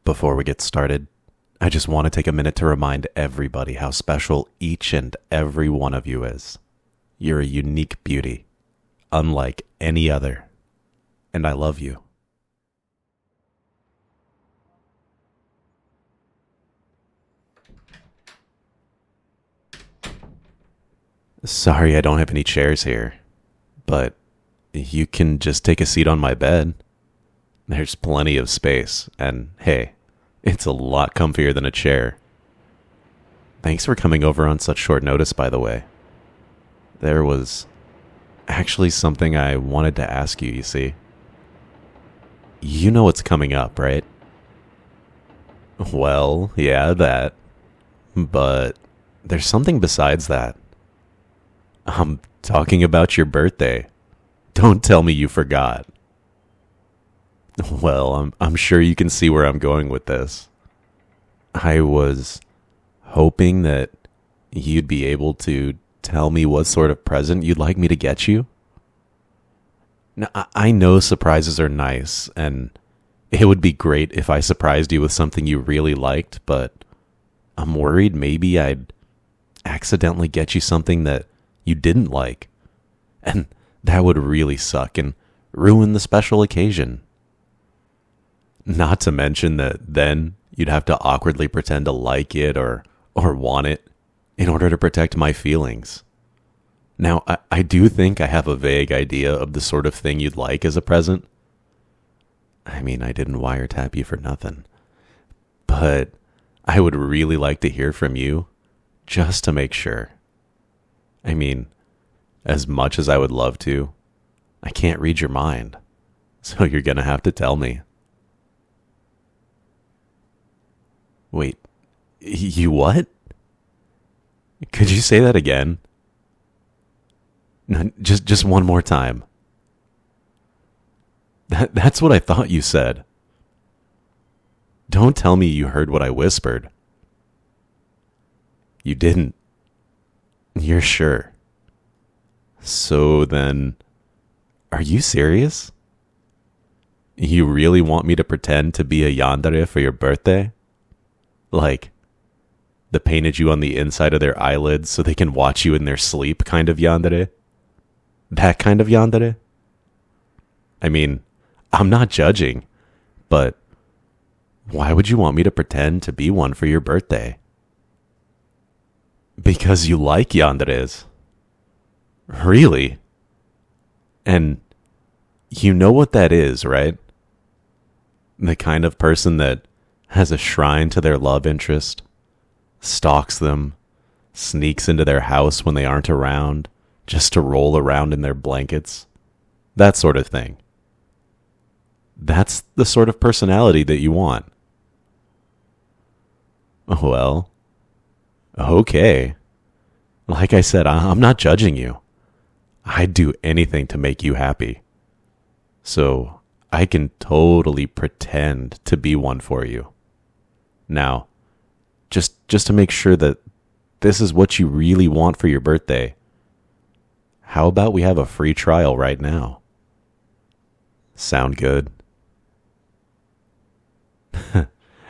Before we get started, I just want to take a minute to remind everybody how special each and every one of you is. You're a unique beauty, unlike any other, and I love you. Sorry I don't have any chairs here, but you can just take a seat on my bed. There's plenty of space, and hey, it's a lot comfier than a chair. Thanks for coming over on such short notice, by the way. There was actually something I wanted to ask you, you see. You know what's coming up, right? Well, yeah, that. But there's something besides that. I'm talking about your birthday. Don't tell me you forgot. Well, I'm sure you can see where I'm going with this. I was hoping that you'd be able to tell me what sort of present you'd like me to get you. Now, I know surprises are nice, and it would be great if I surprised you with something you really liked, but I'm worried maybe I'd accidentally get you something that you didn't like, and that would really suck and ruin the special occasion. Not to mention that then you'd have to awkwardly pretend to like it or want it in order to protect my feelings. Now, I do think I have a vague idea of the sort of thing you'd like as a present. I mean, I didn't wiretap you for nothing. But I would really like to hear from you just to make sure. I mean, as much as I would love to, I can't read your mind. So you're going to have to tell me. Wait, you what? Could you say that again? No, just one more time. That's what I thought you said. Don't tell me you heard what I whispered. You didn't. You're sure. So then, are you serious? You really want me to pretend to be a yandere for your birthday? Like, the painted you on the inside of their eyelids so they can watch you in their sleep kind of yandere? That kind of yandere? I mean, I'm not judging, but why would you want me to pretend to be one for your birthday? Because you like yanderes. Really? And you know what that is, right? The kind of person that has a shrine to their love interest, stalks them, sneaks into their house when they aren't around, just to roll around in their blankets. That sort of thing. That's the sort of personality that you want. Well, okay. Like I said, I'm not judging you. I'd do anything to make you happy. So I can totally pretend to be one for you. Now, just to make sure that this is what you really want for your birthday, how about we have a free trial right now? Sound good?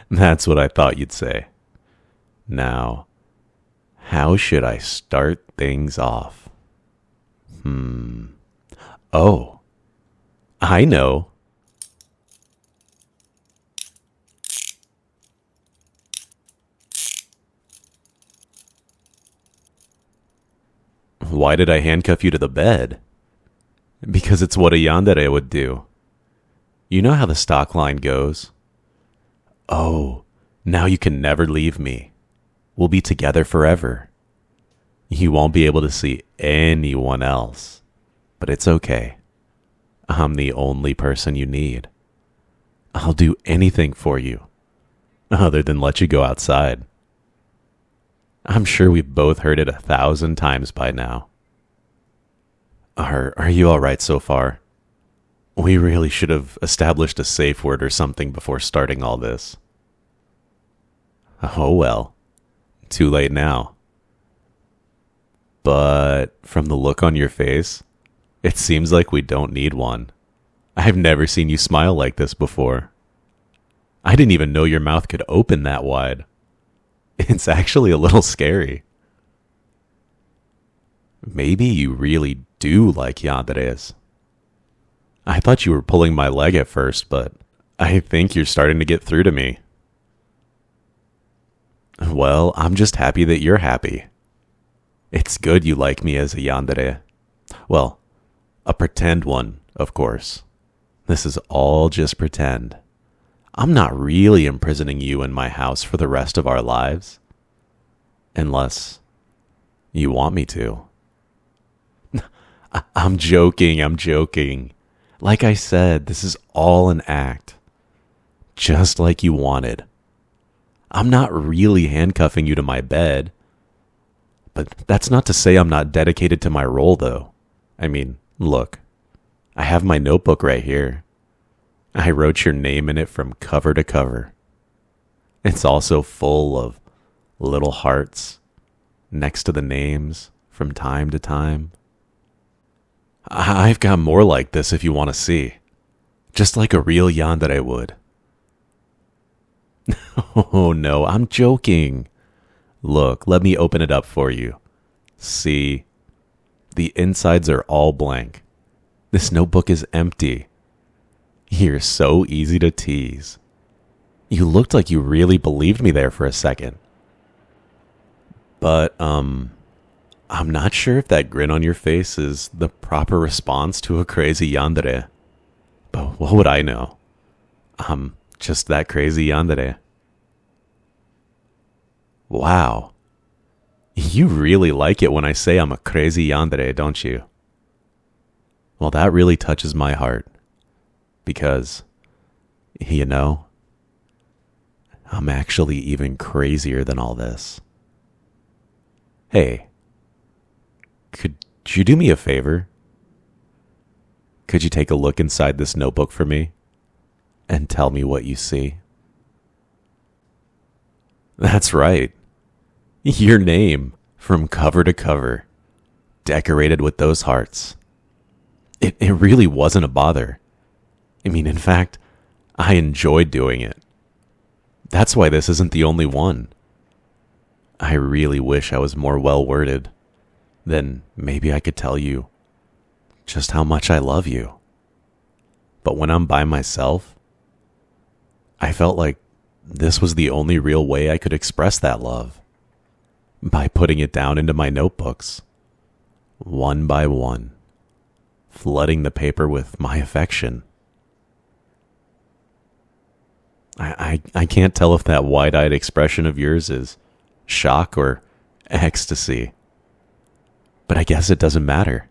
That's what I thought you'd say. Now, how should I start things off? Oh, I know. Why did I handcuff you to the bed? Because it's what a yandere would do. You know how the stock line goes. Oh, now you can never leave me. We'll be together forever. You won't be able to see anyone else. But it's okay. I'm the only person you need. I'll do anything for you, other than let you go outside. I'm sure we've both heard it 1,000 times by now. Are you all right so far? We really should have established a safe word or something before starting all this. Oh well, too late now. But from the look on your face, it seems like we don't need one. I've never seen you smile like this before. I I didn't even know your mouth could open that wide. It's actually a little scary. Maybe you really do like yanderes. I thought you were pulling my leg at first, but I think you're starting to get through to me. Well, I'm just happy that you're happy. It's good you like me as a yandere. Well, a pretend one, of course. This is all just pretend. I'm not really imprisoning you in my house for the rest of our lives. Unless you want me to. I'm joking. Like I said, this is all an act. Just like you wanted. I'm not really handcuffing you to my bed. But that's not to say I'm not dedicated to my role, though. I mean, look. I have my notebook right here. I wrote your name in it from cover to cover. It's also full of little hearts next to the names from time to time. I've got more like this if you want to see. Just like a real yandere would. Oh no, I'm joking. Look, let me open it up for you. See? The insides are all blank. This notebook is empty. You're so easy to tease. You looked like you really believed me there for a second. But, I'm not sure if that grin on your face is the proper response to a crazy yandere. But what would I know? I'm just that crazy yandere. Wow. You really like it when I say I'm a crazy yandere, don't you? Well, that really touches my heart. Because, you know, I'm actually even crazier than all this. Hey, could you do me a favor? Could you take a look inside this notebook for me and tell me what you see? That's right. Your name from cover to cover, decorated with those hearts. It really wasn't a bother. I mean, in fact, I enjoyed doing it. That's why this isn't the only one. I really wish I was more well-worded. Then maybe I could tell you just how much I love you. But when I'm by myself, I felt like this was the only real way I could express that love. By putting it down into my notebooks, one by one, flooding the paper with my affection. I can't tell if that wide-eyed expression of yours is shock or ecstasy. But I guess it doesn't matter.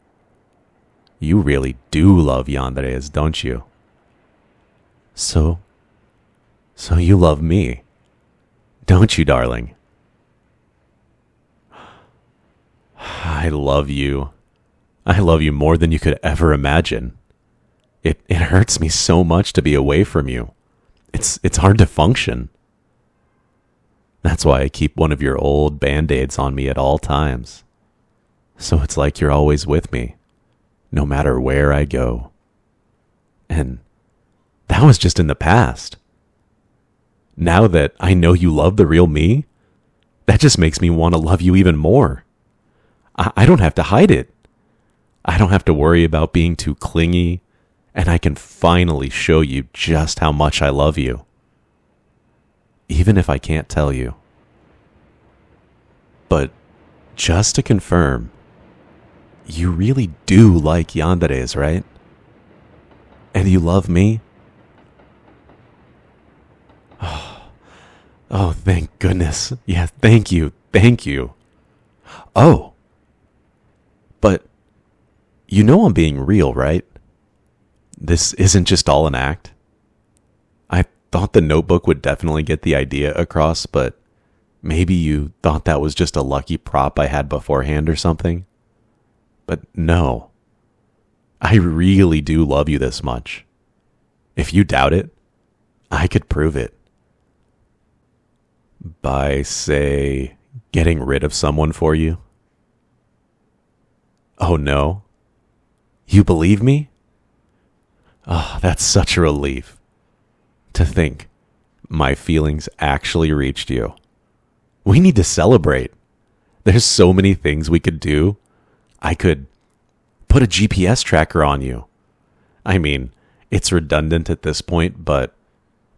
You really do love yanderes, don't you? So you love me, don't you, darling? I love you. I love you more than you could ever imagine. It hurts me so much to be away from you. It's hard to function. That's why I keep one of your old Band-Aids on me at all times. So it's like you're always with me, no matter where I go. And that was just in the past. Now that I know you love the real me, that just makes me want to love you even more. I don't have to hide it. I don't have to worry about being too clingy, and I can finally show you just how much I love you. Even if I can't tell you. But just to confirm, you really do like yanderes, right? And you love me? Oh, thank goodness. Yeah, thank you. Oh. But you know I'm being real, right? This isn't just all an act. I thought the notebook would definitely get the idea across, but maybe you thought that was just a lucky prop I had beforehand or something. But no. I really do love you this much. If you doubt it, I could prove it. By, say, getting rid of someone for you. Oh no? You believe me? Oh, that's such a relief. To think My feelings actually reached you. We need to celebrate. There's so many things we could do. I could put a GPS tracker on you. I mean, it's redundant at this point, but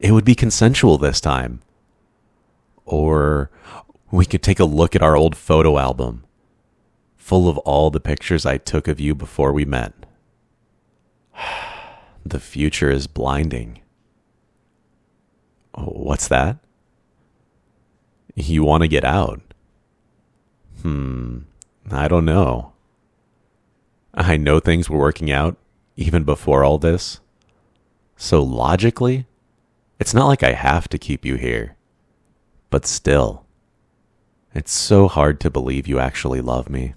it would be consensual this time. Or we could take a look at our old photo album, full of all the pictures I took of you before we met. The future is blinding. What's that? You want to get out? I don't know. I know things were working out even before all this. So logically, it's not like I have to keep you here. But still, it's so hard to believe you actually love me.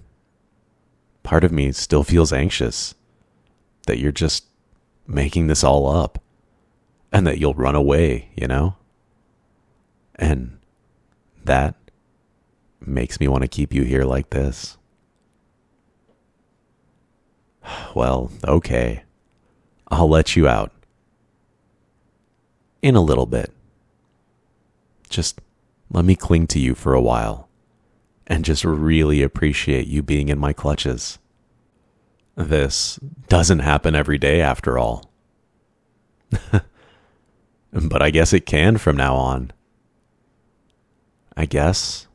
Part of me still feels anxious that you're just making this all up and that you'll run away, you know? And that makes me want to keep you here like this. Well, okay. I'll let you out. In a little bit. Just let me cling to you for a while and just really appreciate you being in my clutches. This doesn't happen every day after all. But I guess it can from now on. I guess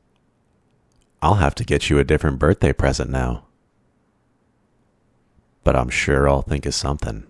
I'll have to get you a different birthday present now. But I'm sure I'll think of something.